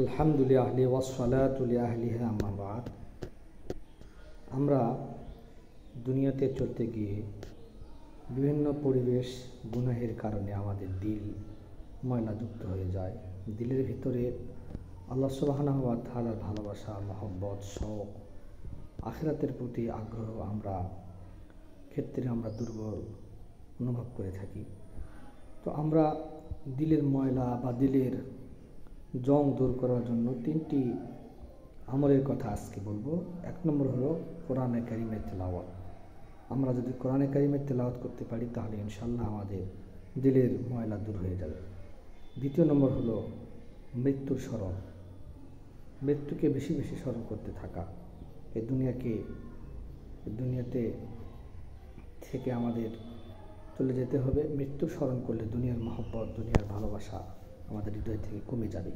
আলহামদুলিল্লাহ ওয়াসসালাতু লিআহলিহা আম্মা বা'দ। আমরা দুনিয়াতে চলতে গিয়ে বিভিন্ন পরিবেশ গুনাহের কারণে আমাদের দিল ময়লাযুক্ত হয়ে যায়। দিলের ভিতরে আল্লাহ সুবহানাহু ওয়া তাআলার ভালোবাসা, মহব্বত, শওক, আখিরাতের প্রতি আগ্রহ ক্ষেত্রে আমরা দুর্বল অনুভব করে থাকি। তো আমরা দিলের ময়লা বা দিলের জং দূর করার জন্য 3টি আমলের কথা আজকে বলবো। 1 নম্বর হলো কোরআনে কারিমের তেলাওয়াত। আমরা যদি কোরআনে কারিমের তেলাওয়াত করতে পারি তাহলে ইনশাআল্লাহ আমাদের দিলের ময়লা দূর হয়ে যাবে। 2 নম্বর হলো মৃত্যুর স্মরণ। মৃত্যুকে বেশি বেশি স্মরণ করতে থাকা। এই দুনিয়াতে থেকে আমাদের চলে যেতে হবে। মৃত্যু স্মরণ করলে দুনিয়ার মহব্বত, দুনিয়ার ভালোবাসা আমাদের হৃদয় থেকে কমে যাবে,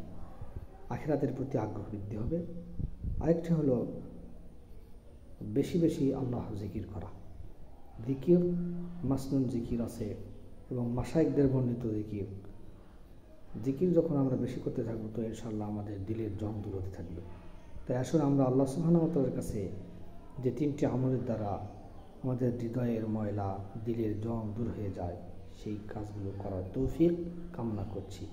আখিরাতের প্রতি আগ্রহ বৃদ্ধি হবে। আরেকটা হলো বেশি বেশি আল্লাহ জিকির করা। জিকির মাসনুন জিকির আছে এবং মাশায়েখদের বর্ণিত জিকির যখন আমরা বেশি করতে থাকবো তো ইনশাআল্লাহ আমাদের দিলের জং দূর হতে থাকবে। তাই আসলে আমরা আল্লাহ সুবহানাহু ওয়া তাআলার কাছে যে 3টি আমলের দ্বারা আমাদের হৃদয়ের ময়লা, দিলের জং দূর হয়ে যায়, সেই কাজগুলো করার তৌফিক কামনা করছি।